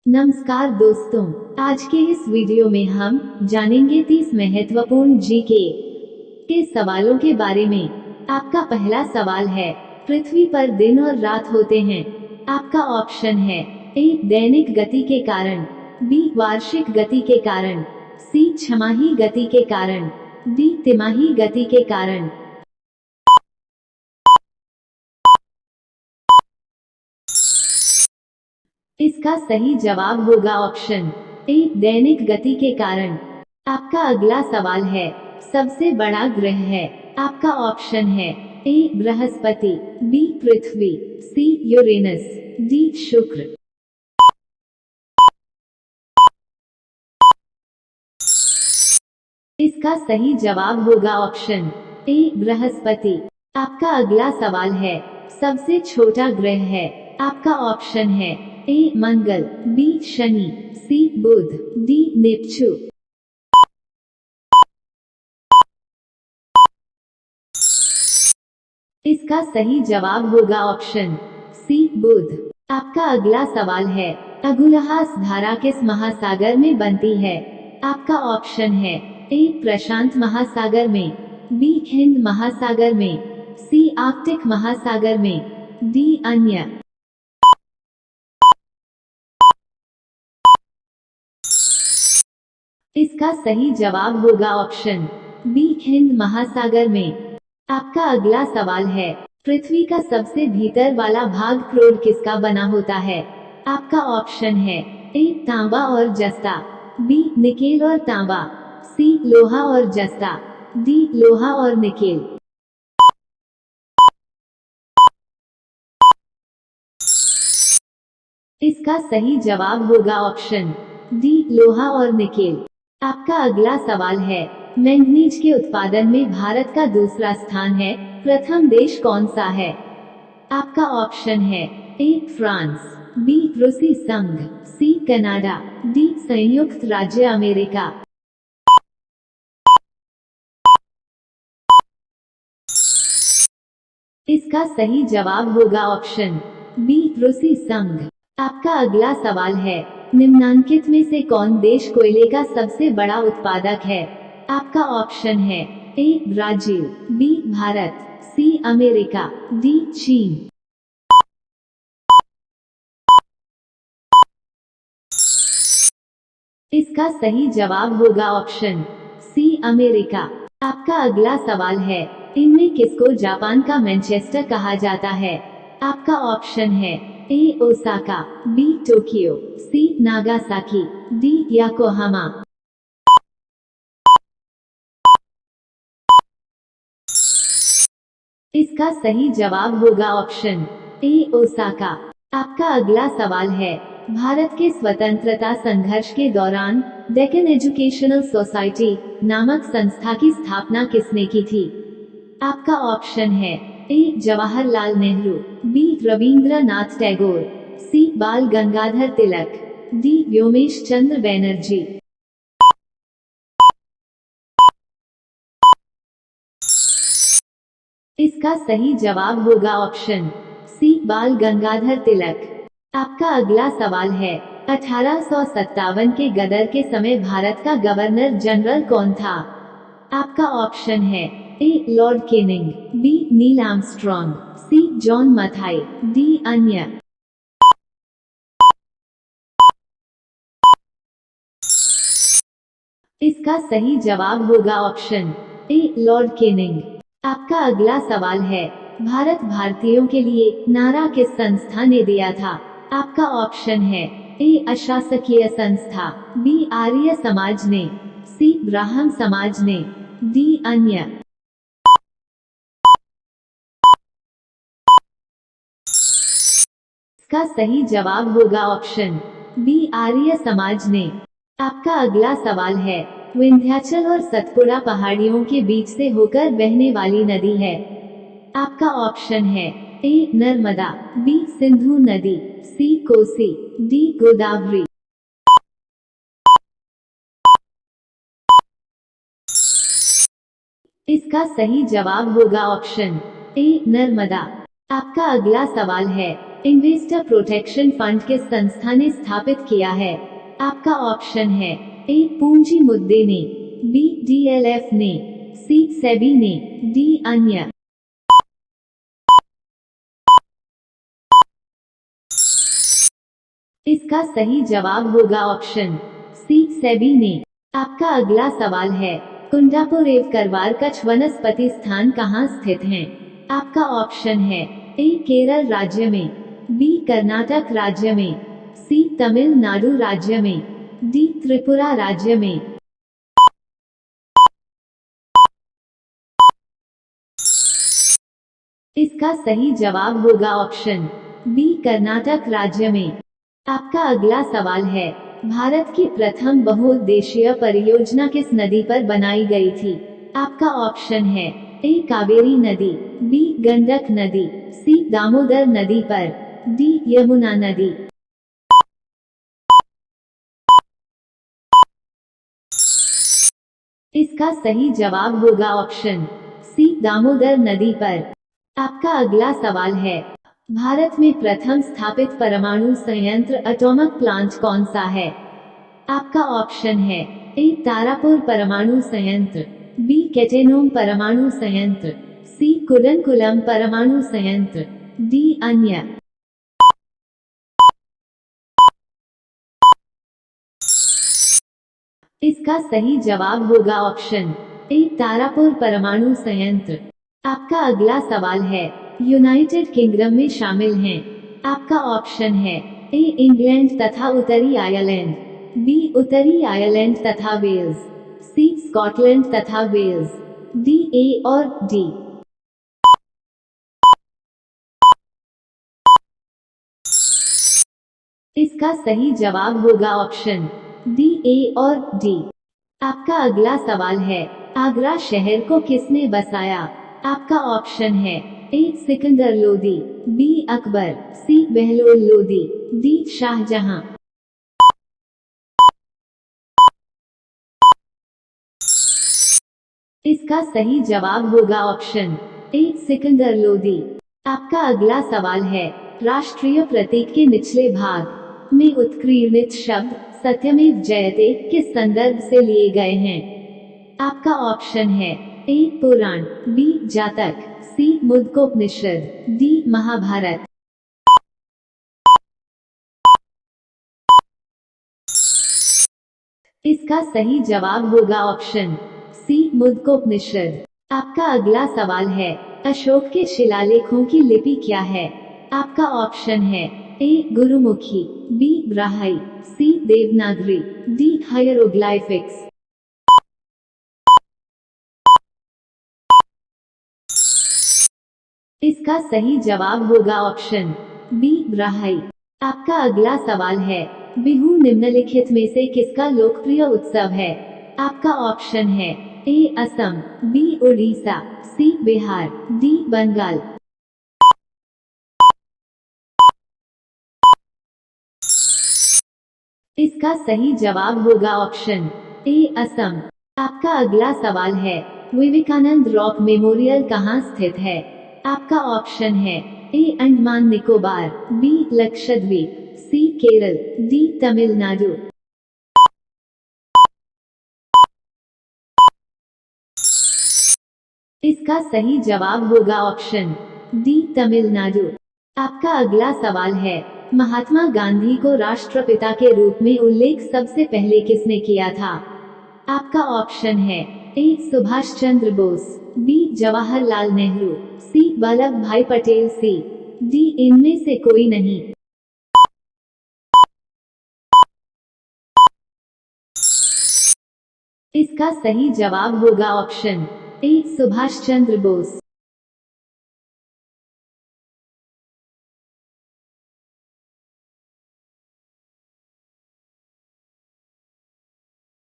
नमस्कार दोस्तों, आज के इस वीडियो में हम जानेंगे 30 महत्वपूर्ण जीके के सवालों के बारे में। आपका पहला सवाल है, पृथ्वी पर दिन और रात होते हैं। आपका ऑप्शन है ए दैनिक गति के कारण, बी वार्षिक गति के कारण, सी छमाही गति के कारण, डी तिमाही गति के कारण। इसका सही जवाब होगा ऑप्शन ए दैनिक गति के कारण। आपका अगला सवाल है, सबसे बड़ा ग्रह है। आपका ऑप्शन है ए बृहस्पति, बी पृथ्वी, सी यूरेनस, डी शुक्र। इसका सही जवाब होगा ऑप्शन ए बृहस्पति। आपका अगला सवाल है, सबसे छोटा ग्रह है। आपका ऑप्शन है ए मंगल, बी शनि, सी बुध, डी नेपच्यू। इसका सही जवाब होगा ऑप्शन सी बुध। आपका अगला सवाल है, अगुलहास धारा किस महासागर में बनती है। आपका ऑप्शन है ए प्रशांत महासागर में, बी हिंद महासागर में, सी आर्कटिक महासागर में, डी अन्य। इसका सही जवाब होगा ऑप्शन बी हिंद महासागर में। आपका अगला सवाल है, पृथ्वी का सबसे भीतर वाला भाग क्रोर किसका बना होता है। आपका ऑप्शन है ए तांबा और जस्ता, बी निकेल और तांबा, सी लोहा और जस्ता, डी लोहा और निकेल। इसका सही जवाब होगा ऑप्शन डी लोहा और निकेल। आपका अगला सवाल है, मैंगनीज के उत्पादन में भारत का दूसरा स्थान है। प्रथम देश कौन सा है। आपका ऑप्शन है ए फ्रांस, बी रूसी संघ, सी कनाडा, डी संयुक्त राज्य अमेरिका। इसका सही जवाब होगा ऑप्शन बी रूसी संघ। आपका अगला सवाल है, निम्नांकित में से कौन देश कोयले का सबसे बड़ा उत्पादक है। आपका ऑप्शन है A Brazil, B Bharat, C America, D चीन। इसका सही जवाब होगा ऑप्शन सी अमेरिका। आपका अगला सवाल है, इनमें किसको जापान का मैनचेस्टर कहा जाता है। आपका ऑप्शन है ए ओसाका, बी टोक्यो, सी नागासाकी, डी याकोहामा। इसका सही जवाब होगा ऑप्शन ए ओसाका। आपका अगला सवाल है, भारत के स्वतंत्रता संघर्ष के दौरान डेक्कन एजुकेशनल सोसाइटी नामक संस्था की स्थापना किसने की थी। आपका ऑप्शन है ए जवाहरलाल नेहरू, बी रविंद्रनाथ टैगोर, सी बाल गंगाधर तिलक, डी व्योमेश चंद्र बैनर्जी। इसका सही जवाब होगा ऑप्शन सी बाल गंगाधर तिलक। आपका अगला सवाल है, 1857 के गदर के समय भारत का गवर्नर जनरल कौन था। आपका ऑप्शन है A lord Canning, B Neil Armstrong, C John Mathai, D अन्य। इसका सही जवाब होगा ऑप्शन ए लॉर्ड केनिंग। आपका अगला सवाल है, भारत भारतीयों के लिए नारा किस संस्था ने दिया था। आपका ऑप्शन है ए अशासकीय संस्था, बी आर्य समाज ने, सी ब्राह्मण समाज ने, डी अन्य। इसका सही जवाब होगा ऑप्शन बी आर्य समाज ने। आपका अगला सवाल है, विंध्याचल और सतपुड़ा पहाड़ियों के बीच से होकर बहने वाली नदी है। आपका ऑप्शन है ए नर्मदा, बी सिंधु नदी, सी कोसी, डी गोदावरी। इसका सही जवाब होगा ऑप्शन ए नर्मदा। आपका अगला सवाल है, इन्वेस्टर प्रोटेक्शन फंड किस संस्था ने स्थापित किया है? आपका ऑप्शन है ए पूंजी मुद्दे ने, बी डीएलएफ ने, सी सेबी ने, डी अन्य। इसका सही जवाब होगा ऑप्शन सी सेबी ने। आपका अगला सवाल है, कुंडापुर एवं करवार कच्छ वनस्पति स्थान कहाँ स्थित हैं? आपका ऑप्शन है ए केरल राज्य में, बी कर्नाटक राज्य में, सी तमिलनाडु राज्य में, डी त्रिपुरा राज्य में। इसका सही जवाब होगा ऑप्शन बी कर्नाटक राज्य में। आपका अगला सवाल है, भारत की प्रथम बहुउद्देशीय परियोजना किस नदी पर बनाई गई थी? आपका ऑप्शन है ए कावेरी नदी, बी गंडक नदी, सी दामोदर नदी पर, डी यमुना नदी। इसका सही जवाब होगा ऑप्शन सी दामोदर नदी पर। आपका अगला सवाल है, भारत में प्रथम स्थापित परमाणु संयंत्र एटॉमिक प्लांट कौन सा है? आपका ऑप्शन है ए तारापुर परमाणु संयंत्र, बी केटेनोम परमाणु संयंत्र, सी कुडनकुलम परमाणु संयंत्र, डी अन्य। इसका सही जवाब होगा ऑप्शन ए तारापुर परमाणु संयंत्र। आपका अगला सवाल है, यूनाइटेड किंगडम में शामिल हैं। आपका ऑप्शन है ए इंग्लैंड तथा उत्तरी आयरलैंड, बी उत्तरी आयरलैंड तथा वेल्स, सी स्कॉटलैंड तथा वेल्स, डी ए और डी। इसका सही जवाब होगा ऑप्शन डी ए और डी। आपका अगला सवाल है, आगरा शहर को किसने बसाया? आपका ऑप्शन है ए सिकंदर लोदी, बी अकबर, सी बहलोल लोदी, डी शाहजहां। इसका सही जवाब होगा ऑप्शन ए सिकंदर लोदी। आपका अगला सवाल है, राष्ट्रीय प्रतीक के निचले भाग में उत्कीर्णित शब्द सत्यमेव जयते किस संदर्भ से लिए गए हैं? आपका ऑप्शन है ए पुराण, बी जातक, सी मुद्गोपनिषद, डी महाभारत। इसका सही जवाब होगा ऑप्शन सी मुद्गोपनिषद। आपका अगला सवाल है, अशोक के शिलालेखों की लिपि क्या है? आपका ऑप्शन है ए गुरुमुखी, बी ब्राह्मी, सी देवनागरी, डी हायरोग्लाइफिक्स। इसका सही जवाब होगा ऑप्शन बी ब्राह्मी। आपका अगला सवाल है, बिहू निम्नलिखित में से किसका लोकप्रिय उत्सव है? आपका ऑप्शन है ए असम, बी उड़ीसा, सी बिहार, डी बंगाल। इसका सही जवाब होगा ऑप्शन ए असम। आपका अगला सवाल है, विवेकानंद रॉक मेमोरियल कहाँ स्थित है? आपका ऑप्शन है ए अंडमान निकोबार, बी लक्षद्वीप, सी केरल, डी तमिलनाडु। इसका सही जवाब होगा ऑप्शन डी तमिलनाडु। आपका अगला सवाल है, महात्मा गांधी को राष्ट्रपिता के रूप में उल्लेख सबसे पहले किसने किया था? आपका ऑप्शन है ए सुभाष चंद्र बोस, बी जवाहरलाल नेहरू, सी वल्लभ भाई पटेल, सी डी इनमें से कोई नहीं। इसका सही जवाब होगा ऑप्शन ए सुभाष चंद्र बोस।